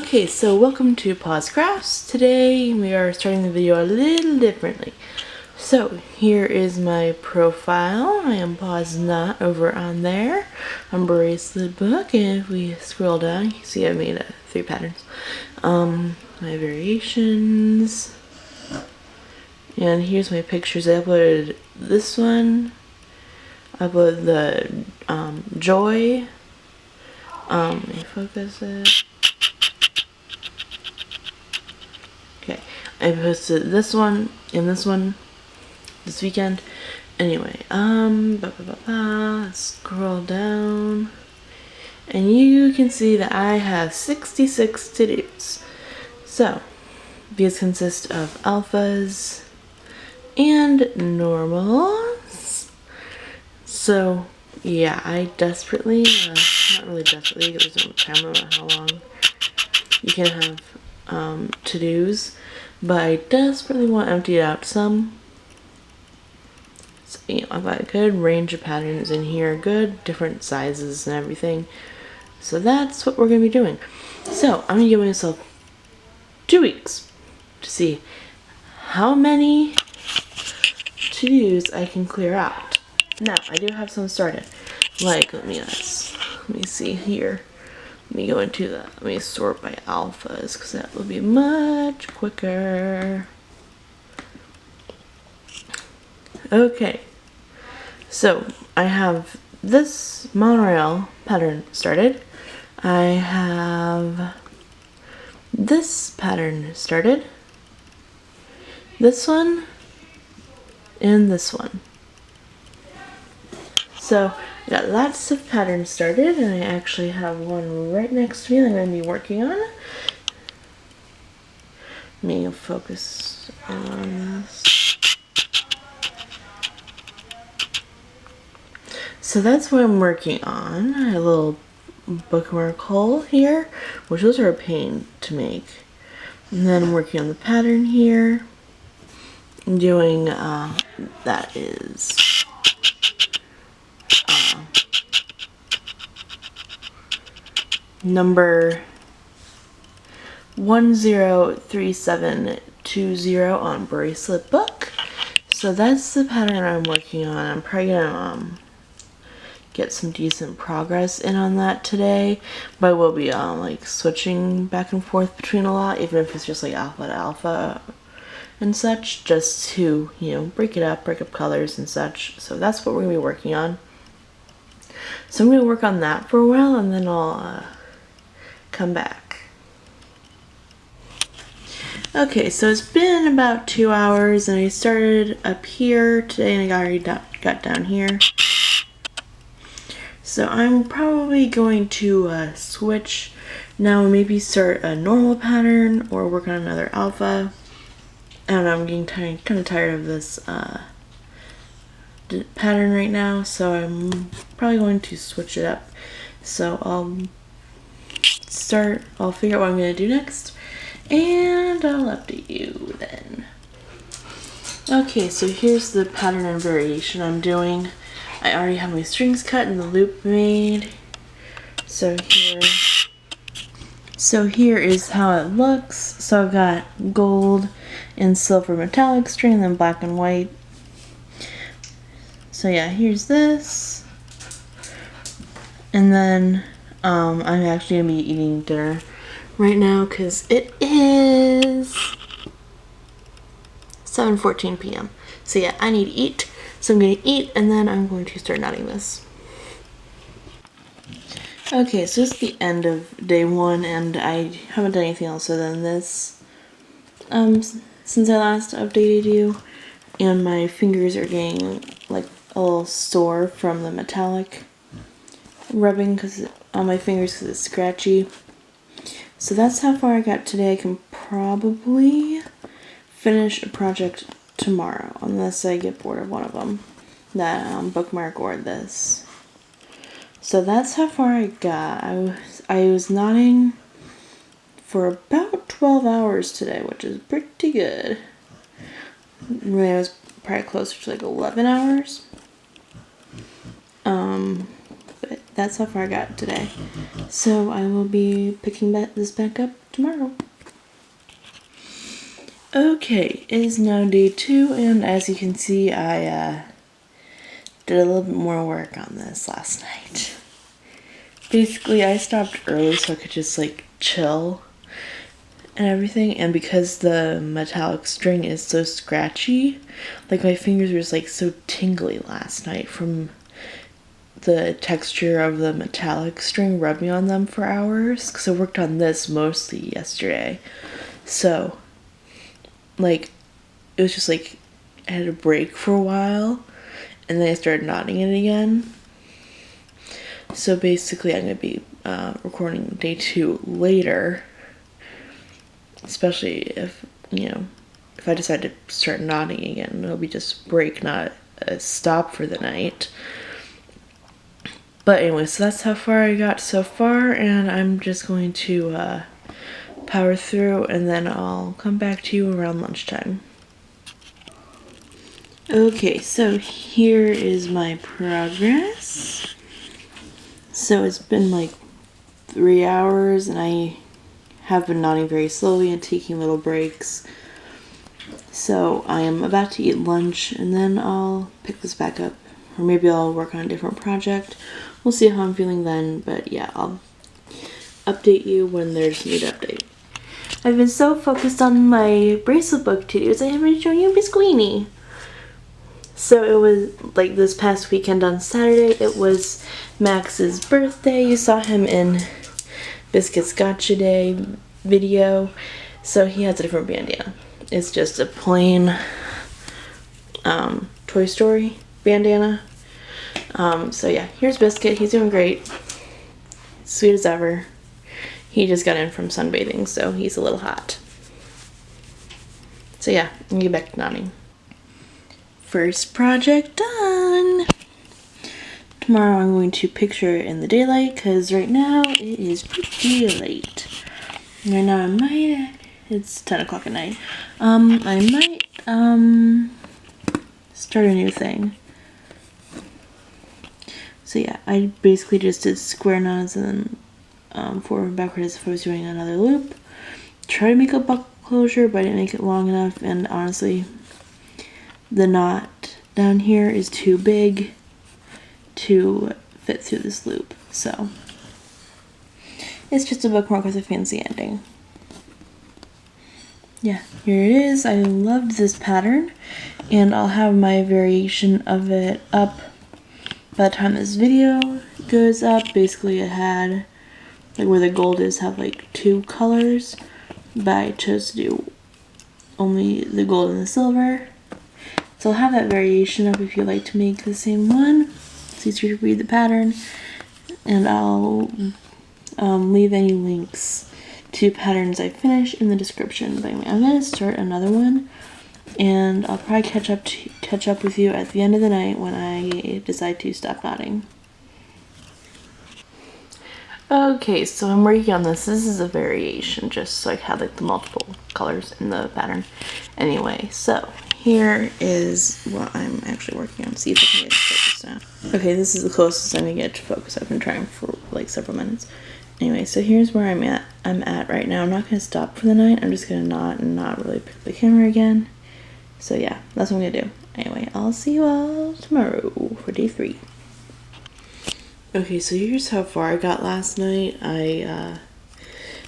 Okay, so welcome to Pause Crafts. Today we are starting the video a little differently. So here is my profile. I am Pause Not over on there on Bracelet Book, and if we scroll down, you can see I made 3 patterns. My variations, and here's my pictures. I uploaded this one. I uploaded the Joy. Let me focus it. Okay, I posted this one and this one this weekend. Anyway, let's scroll down, and you can see that I have 66 to-dos. So, these consist of alphas and normals. So, yeah, I desperately, not really desperately, there's no time limit on how long you can have to-dos, but I desperately want to empty out some. So, you know, I've got a good range of patterns in here, good different sizes and everything. So that's what we're going to be doing. So I'm going to give myself 2 weeks to see how many to-dos I can clear out. Now, I do have some started. Like, let me see here. Let me go into that. Let me sort by alphas, because that will be much quicker. Okay, so I have this monorail pattern started. I have this pattern started, this one, and this one. So I got lots of patterns started, and I actually have one right next to me that I'm going to be working on. Let me focus on this. So that's what I'm working on. I have a little bookmark hole here, which those are a pain to make. And then I'm working on the pattern here. I'm doing, that is number 103720 on Bracelet Book. So that's the pattern I'm working on. I'm probably gonna get some decent progress in on that today, but I will be like switching back and forth between a lot, even if it's just like alpha to alpha and such, just to, you know, break up colors and such. So that's what we're gonna be working on. So I'm gonna work on that for a while, and then I'll come back. Okay, so it's been about 2 hours, and I started up here today, and I already got down here. So I'm probably going to switch now, maybe start a normal pattern or work on another alpha. I don't know, I'm getting kind of tired of this pattern right now, so I'm probably going to switch it up. So I'll figure out what I'm going to do next, and I'll update you then. Okay, so here's the pattern and variation I'm doing. I already have my strings cut and the loop made. So here is how it looks. So I've got gold and silver metallic string, and then black and white. So yeah, here's this. And then I'm actually gonna be eating dinner right now because it is 7:14 p.m. So yeah, I need to eat. So I'm going to eat, and then I'm going to start knotting this. Okay, so it's the end of day 1, and I haven't done anything else other than this since I last updated you. And my fingers are getting like a little sore from the metallic rubbing on my fingers because it's scratchy. So that's how far I got today. I can probably finish a project tomorrow, unless I get bored of one of them, that bookmark or this. So that's how far I got. I was knotting for about 12 hours today, which is pretty good. Really, I was probably closer to like 11 hours. But that's how far I got today. So I will be picking this back up tomorrow. Okay, it is now day 2, and as you can see, I did a little bit more work on this last night. Basically, I stopped early so I could just like chill and everything, and because the metallic string is so scratchy, like my fingers were just like so tingly last night from the texture of the metallic string rubbing on them for hours, because I worked on this mostly yesterday. So like it was just like I had a break for a while and then I started knotting it again. So basically I'm going to be recording day 2 later, especially if, you know, if I decide to start knotting again. It'll be just break, not a stop for the night. But anyway, so that's how far I got so far, and I'm just going to power through, and then I'll come back to you around lunchtime. Okay, so here is my progress. So it's been like 3 hours, and I have been knotting very slowly and taking little breaks. So I am about to eat lunch, and then I'll pick this back up. Or maybe I'll work on a different project. We'll see how I'm feeling then, but yeah, I'll update you when there's a new update. I've been so focused on my Bracelet Book to-dos, I haven't shown you Bisqueenie. So it was like this past weekend on Saturday, it was Max's birthday. You saw him in Biscuit's Gotcha Day video. So he has a different bandana. It's just a plain Toy Story bandana. So yeah, here's Biscuit. He's doing great. Sweet as ever. He just got in from sunbathing, so he's a little hot. So yeah, I'm gonna get back to knotting. First project done! Tomorrow I'm going to picture it in the daylight, because right now it is pretty late. Right now it's 10 o'clock at night. I might, start a new thing. So yeah, I basically just did square knots and then forward and backward as if I was doing another loop. Try to make a buckle closure, but I didn't make it long enough, and honestly, the knot down here is too big to fit through this loop. So it's just a bookmark with a fancy ending. Yeah, here it is. I loved this pattern, and I'll have my variation of it up by the time this video goes up. Basically it had, like where the gold is, have like 2 colors, but I chose to do only the gold and the silver. So I'll have that variation up if you like to make the same one. It's easier to read the pattern, and I'll leave any links to patterns I finish in the description. But anyway, I'm gonna start another one, and I'll probably catch up with you at the end of the night when I decide to stop knotting. Okay, so I'm working on this. This is a variation, just so I had like the multiple colors in the pattern. Anyway, so here is what I'm actually working on. See if I can get it focused now. Okay, this is the closest I'm gonna get to focus. I've been trying for like several minutes. Anyway, so here's where I'm at right now. I'm not gonna stop for the night. I'm just gonna knot and not really pick up the camera again. So yeah, that's what I'm gonna do. Anyway, I'll see you all tomorrow for day 3. Okay, so here's how far I got last night. I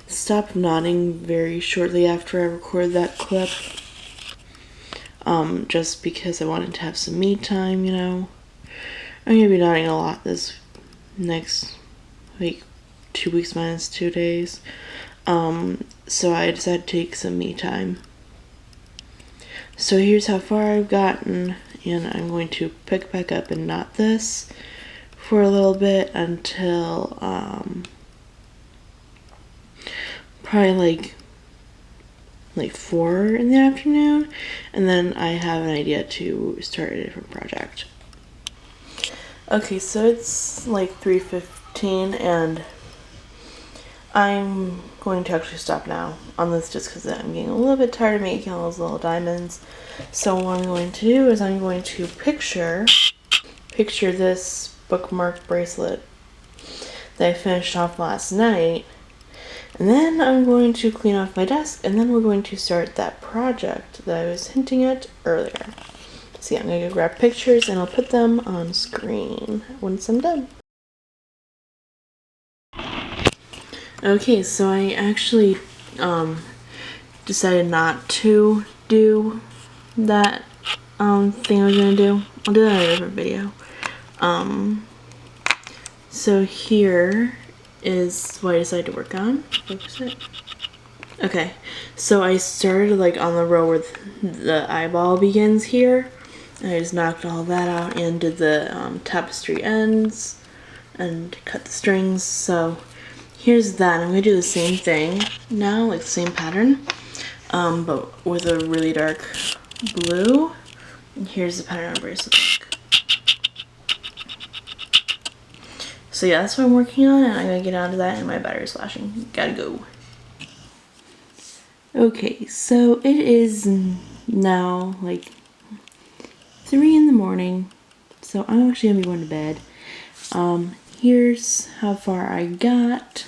stopped knotting very shortly after I recorded that clip. Just because I wanted to have some me time, you know. I'm gonna be knotting a lot this next week, 2 weeks minus 2 days. So I decided to take some me time. So here's how far I've gotten, and I'm going to pick back up and knot this for a little bit until probably like 4 in the afternoon, and then I have an idea to start a different project. Okay, so it's like 3:15, and I'm going to actually stop now on this just because I'm getting a little bit tired of making all those little diamonds. So what I'm going to do is I'm going to picture this bookmark bracelet that I finished off last night. And then I'm going to clean off my desk, and then we're going to start that project that I was hinting at earlier. So yeah, I'm going to go grab pictures and I'll put them on screen once I'm done. Okay, so I actually decided not to do that thing I was going to do. I'll do that in a different video. So here is what I decided to work on. Focus it. Okay, so I started like on the row where the eyeball begins here. And I just knocked all that out and did the tapestry ends and cut the strings. So here's that. I'm gonna do the same thing now, like the same pattern, but with a really dark blue. And here's the pattern on Bracelet Book. So yeah, that's what I'm working on, and I'm gonna get onto that, and my battery's flashing. Gotta go. Okay, so it is now like 3 in the morning, so I'm actually gonna be going to bed. Here's how far I got.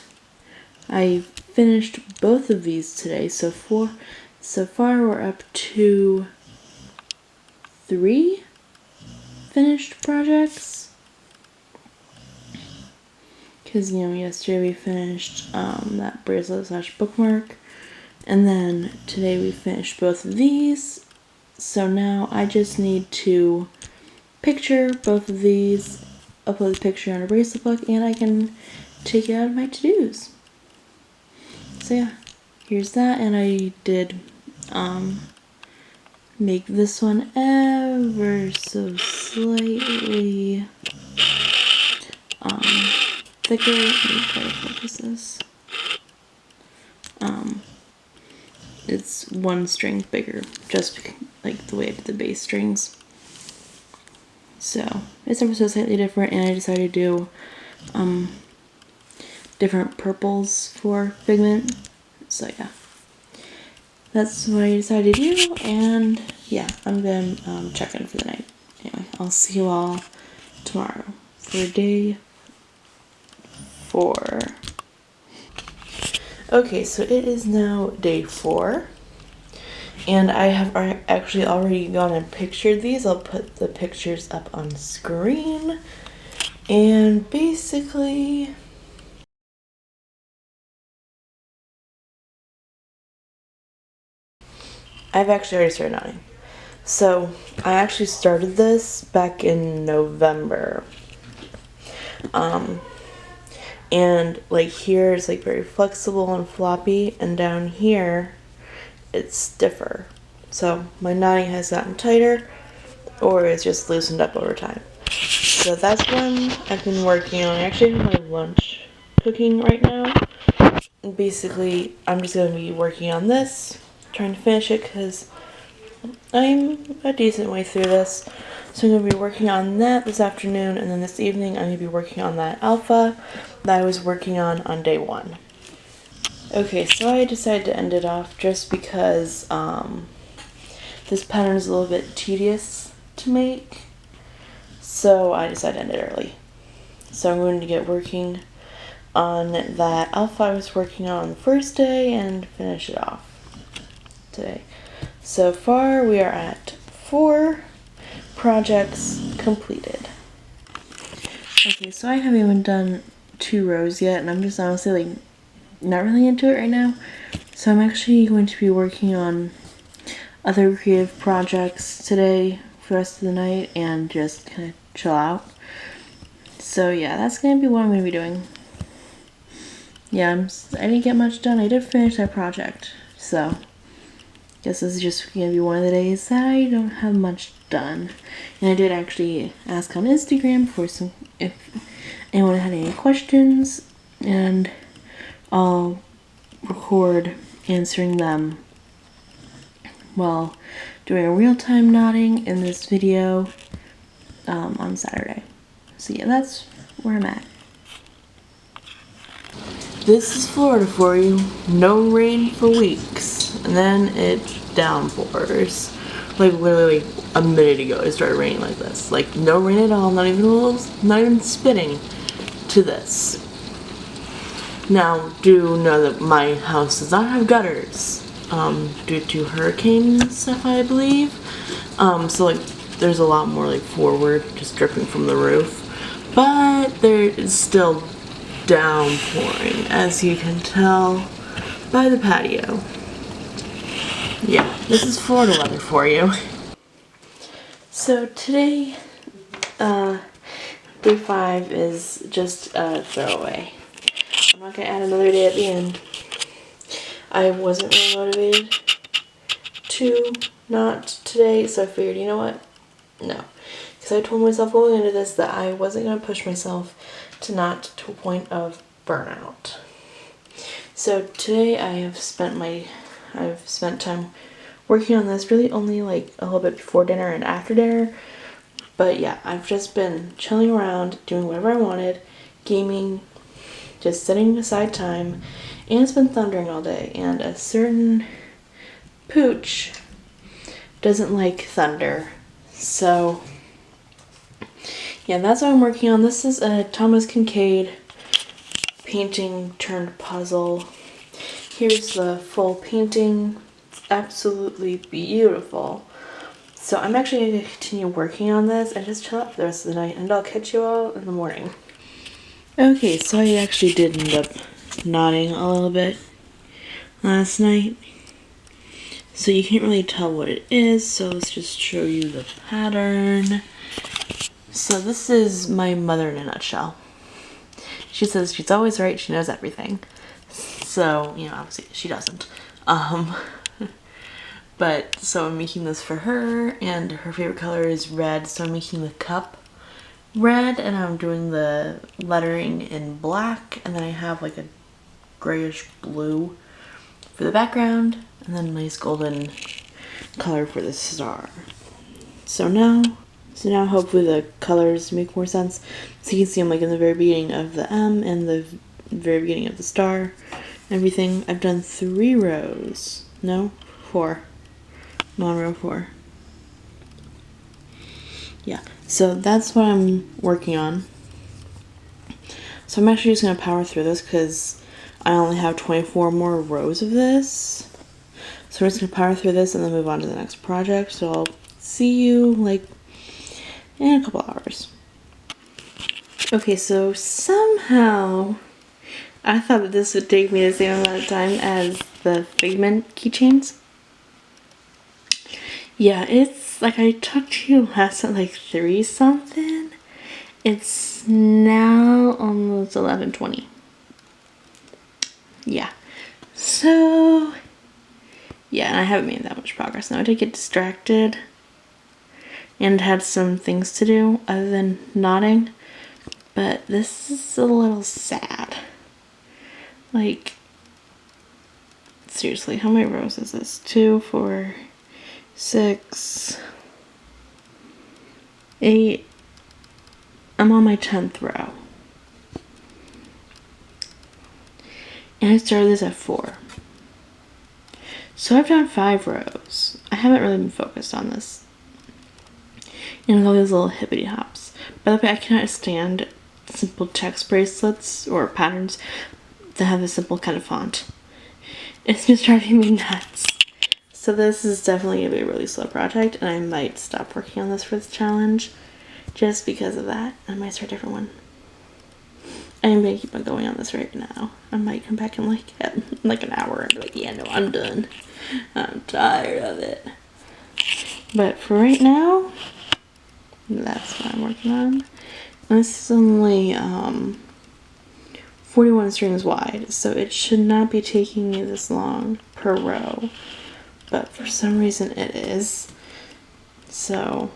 I finished both of these today, so far we're up to 3 finished projects. Because, you know, yesterday we finished that bracelet / bookmark, and then today we finished both of these. So now I just need to picture both of these, upload the picture on a Bracelet Book, and I can take it out of my to-dos. So yeah, here's that, and I did make this one ever so slightly thicker. Let me try to focus this. It's 1 string bigger, just like the way I did the bass strings. So it's ever so slightly different, and I decided to do different purples for pigment. So yeah, that's what I decided to do, and yeah, I'm gonna check in for the night. Anyway, I'll see you all tomorrow for day 4. Okay, so it is now day 4, and I have actually already gone and pictured these. I'll put the pictures up on screen, and basically I've actually already started knotting. So I actually started this back in November. And like here it's like very flexible and floppy, and down here it's stiffer. So my knotting has gotten tighter, or it's just loosened up over time. So that's one I've been working on. I actually have my lunch cooking right now. And basically I'm just going to be working on this, trying to finish it because I'm a decent way through this. So I'm going to be working on that this afternoon, and then this evening I'm going to be working on that alpha that I was working on day 1. Okay, so I decided to end it off just because this pattern is a little bit tedious to make, so I decided to end it early. So I'm going to get working on that alpha I was working on the first day and finish it off today. So far we are at 4 projects completed. Okay, so I haven't even done 2 rows yet, and I'm just honestly like not really into it right now. So I'm actually going to be working on other creative projects today for the rest of the night and just kind of chill out. So yeah, that's going to be what I'm going to be doing. Yeah, I didn't get much done. I did finish that project, so guess this is just going to be one of the days that I don't have much done. And I did actually ask on Instagram for if anyone had any questions, and I'll record answering them while doing a real-time knotting in this video on Saturday. So yeah, that's where I'm at. This is Florida for you. No rain for weeks, and then it downpours. Like literally a minute ago it started raining like this. Like no rain at all, not even spitting to this. Now, do know that my house does not have gutters, due to hurricane stuff, I believe. So like, there's a lot more like forward, just dripping from the roof. But there is still downpouring, as you can tell by the patio. Yeah, this is Florida weather for you. So today, day 5 is just a throwaway. I'm not gonna add another day at the end. I wasn't really motivated to not today, so I figured, you know what? No. Because I told myself going into this that I wasn't gonna push myself to not to a point of burnout. So today I've spent time working on this, really only like a little bit before dinner and after dinner. But yeah, I've just been chilling around, doing whatever I wanted, gaming, just setting aside time, and it's been thundering all day. And a certain pooch doesn't like thunder. So yeah, that's what I'm working on. This is a Thomas Kincaid painting turned puzzle. Here's the full painting. It's absolutely beautiful. So I'm actually going to continue working on this and just chill out for the rest of the night, and I'll catch you all in the morning. Okay, so I actually did end up nodding a little bit last night. So you can't really tell what it is, so let's just show you the pattern. So this is my mother in a nutshell. She says she's always right, she knows everything. So, you know, obviously she doesn't. But, so I'm making this for her, and her favorite color is red, so I'm making the cup red, and I'm doing the lettering in black, and then I have like a grayish blue for the background, and then a nice golden color for the star. So now hopefully the colors make more sense. So you can see I'm like in the very beginning of the M and the very beginning of the star, everything. I've done 3 rows. No, 4. I'm on row 4. Yeah, so that's what I'm working on. So I'm actually just going to power through this because I only have 24 more rows of this. So we're just going to power through this and then move on to the next project. So I'll see you like in a couple hours. Okay, so somehow I thought that this would take me the same amount of time as the Figment keychains. Yeah, it's like I talked to you last at like 3 something. It's now almost 11:20. Yeah. So yeah, and I haven't made that much progress now. I did get distracted and had some things to do other than nodding. But this is a little sad. Like, seriously, how many rows is this? 2, 4, 6, 8. I'm on my 10th row. And I started this at 4. So I've done 5 rows. I haven't really been focused on this. And with all these little hippity hops. By the way, I cannot stand simple text bracelets or patterns that have a simple kind of font. It's just driving me nuts. So this is definitely going to be a really slow project, and I might stop working on this for this challenge just because of that. I might start a different one. I am going to keep on going on this right now. I might come back in like an hour and be like, yeah, no, I'm done. I'm tired of it. But for right now, that's what I'm working on. And this is only 41 strings wide, so it should not be taking me this long per row. But for some reason it is. So,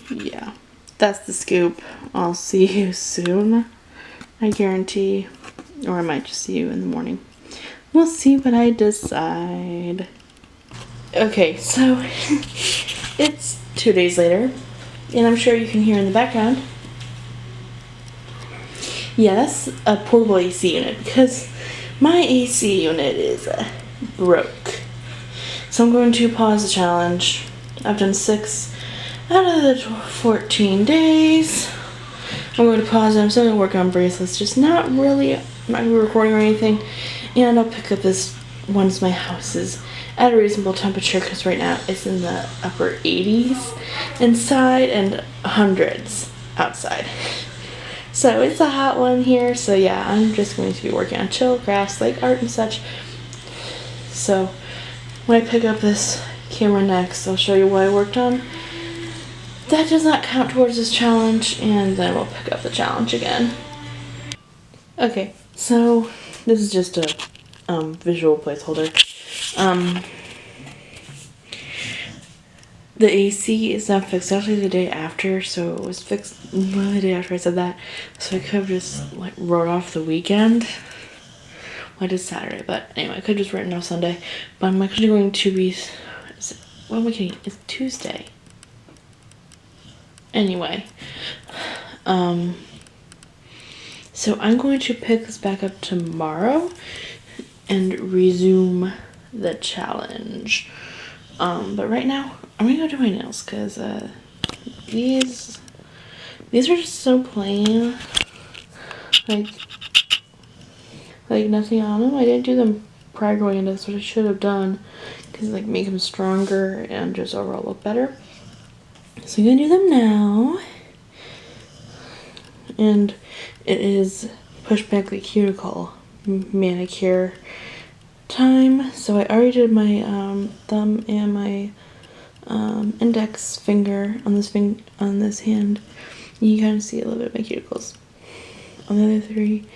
yeah. That's the scoop. I'll see you soon. I guarantee. Or I might just see you in the morning. We'll see what I decide. Okay, so it's 2 days later. And I'm sure you can hear in the background. Yeah, that's a portable AC unit because my AC unit is broke. So I'm going to pause the challenge. I've done 6 out of the 14 days. I'm going to pause it. I'm still going to work on bracelets, just not really I'm not going to be recording or anything. And I'll pick up this once my house is at a reasonable temperature, because right now it's in the upper 80s inside and hundreds outside. So it's a hot one here. So yeah, I'm just going to be working on chill crafts like art and such. So when I pick up this camera next, I'll show you what I worked on. That does not count towards this challenge, and then we'll pick up the challenge again. Okay, so this is just a visual placeholder. The AC is not fixed. Actually, the day after, so it was fixed the day after I said that. So I could have just like wrote off the weekend. Well, I did Saturday, but anyway, I could have just written off Sunday. But I'm actually going to be. What am I kidding? It's Tuesday. Anyway, so I'm going to pick this back up tomorrow and resume the challenge. But right now, I'm gonna go do my nails, because these are just so plain. Like nothing on them. I didn't do them prior going into this, what I should have done, because like make them stronger and just overall look better. So I'm gonna do them now. And it is push back the cuticle manicure time. So I already did my thumb and my index finger on this hand. You can kind of see a little bit of my cuticles on the other three,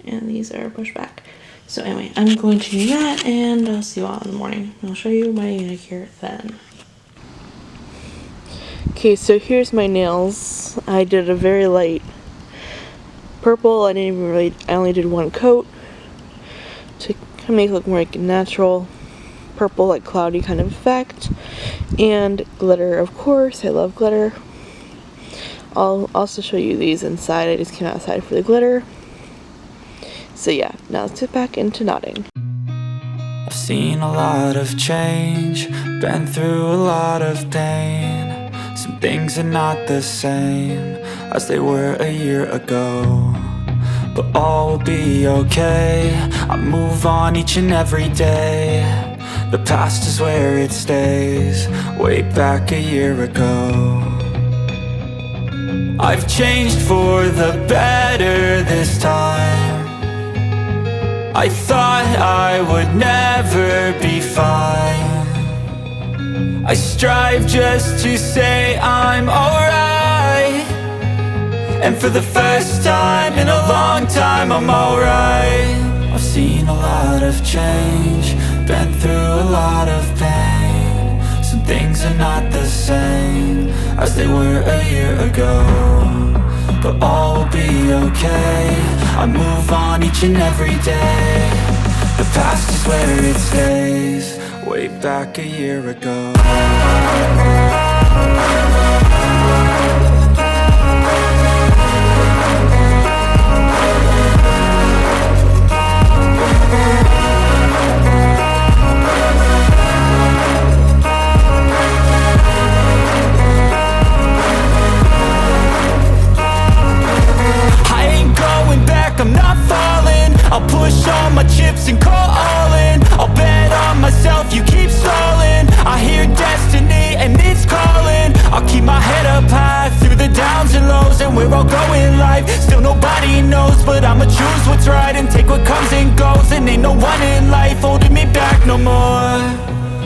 and these are pushed back. So anyway, I'm going to do that, and I'll see you all in the morning. I'll show you my manicure then. Okay, so here's my nails. I did a very light purple. I only did one coat to kind of make it look more like a natural purple, like cloudy kind of effect. And glitter, of course. I love glitter. I'll also show you these inside. I just came outside for the glitter. So yeah, now let's get back into knotting. I've seen a lot of change, been through a lot of pain. Some things are not the same as they were a year ago, but all will be okay. I move on each and every day. The past is where it stays, way back a year ago. I've changed for the better this time. I thought I would never be fine. I strive just to say I'm alright, and for the first time in a long time I'm alright. I've seen a lot of change, been through a lot of pain. Some things are not the same as they were a year ago, but all will be okay. I move on each and every day. The past is where it stays, way back a year ago. I'm not falling, I'll push all my chips and call all in. I'll bet on myself, you keep stalling. I hear destiny and it's calling. I'll keep my head up high through the downs and lows, and where I'll go in life, still nobody knows. But I'ma choose what's right and take what comes and goes, and ain't no one in life holding me back no more.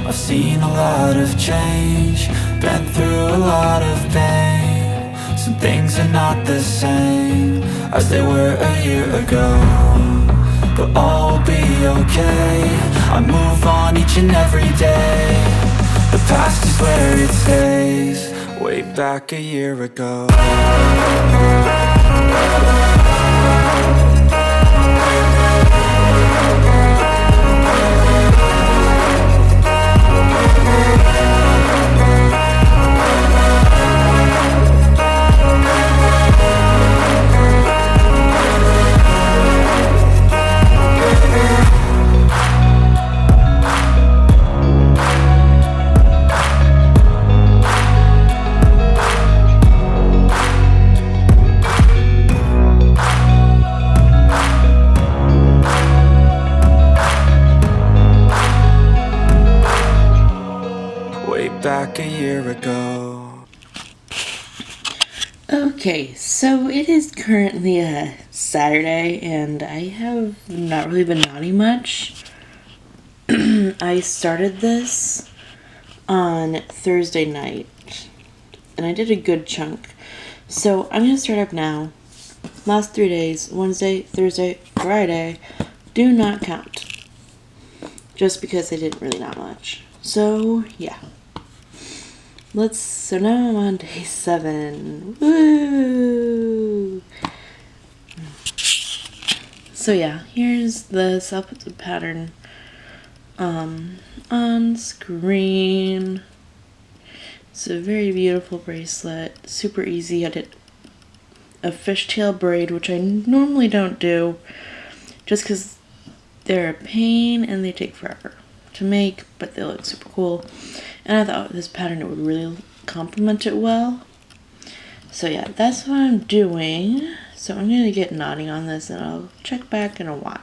I've seen a lot of change, been through a lot of pain. Some things are not the same as they were a year ago, but all will be okay. I move on each and every day. The past is where it stays, way back a year ago. Okay, so it is currently a Saturday, and I have not really been naughty much. I started this on Thursday night, and I did a good chunk. So I'm gonna start up now. Last 3 days, Wednesday, Thursday, Friday, do not count. Just because I did really not much. So yeah. So now I'm on day 7. Woo! So yeah, here's this. I'll put the pattern on screen. It's a very beautiful bracelet. Super easy. I did a fishtail braid, which I normally don't do, just because they're a pain and they take forever to make, but they look super cool. And I thought this pattern would really complement it well. So yeah, that's what I'm doing. So I'm gonna get knotting on this and I'll check back in a while.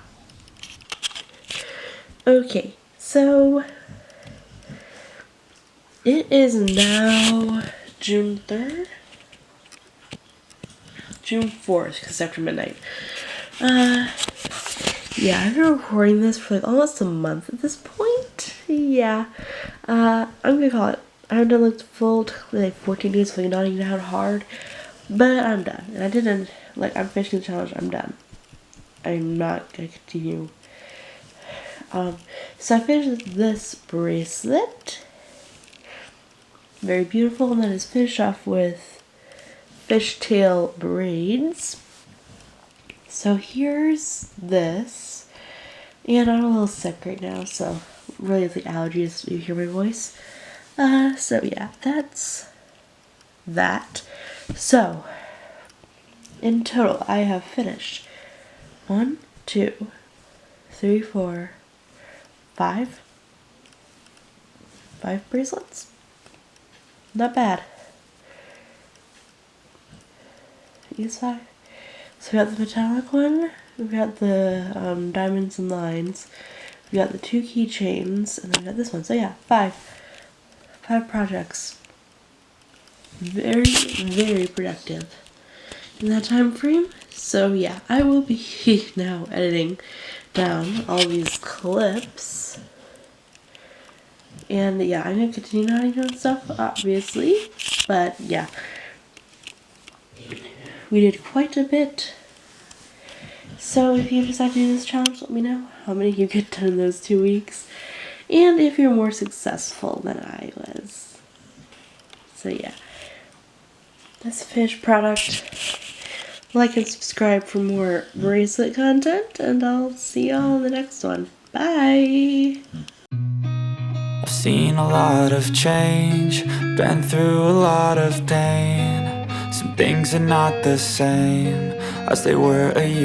Okay, so it is now June 3rd? June 4th, because it's after midnight. Yeah, I've been recording this for like almost a month at this point. Yeah. I'm gonna call it. I haven't done like the full like 14 days of like knotting down hard, but I'm done. And I didn't I'm finishing the challenge. I'm done. I'm not gonna continue. So I finished this bracelet. Very beautiful, and then it's finished off with fishtail braids. So here's this, and I'm a little sick right now, so really it's like allergies. You hear my voice. So yeah, that's that. So in total, I have finished 1, 2, 3, 4, 5 bracelets. Not bad. These 5. So we got the metallic one, we got the diamonds and lines, we got the 2 keychains, and then we got this one. So yeah, 5 projects. Very, very productive in that time frame. So yeah, I will be now editing down all these clips. And yeah, I'm gonna continue knotting down stuff, obviously. But yeah, we did quite a bit. So if you decide to do this challenge, let me know how many you get done in those 2 weeks. And if you're more successful than I was. So yeah. That's the finished product. Like and subscribe for more bracelet content, and I'll see y'all in the next one. Bye! I've seen a lot of change, been through a lot of pain. Some things are not the same as they were a year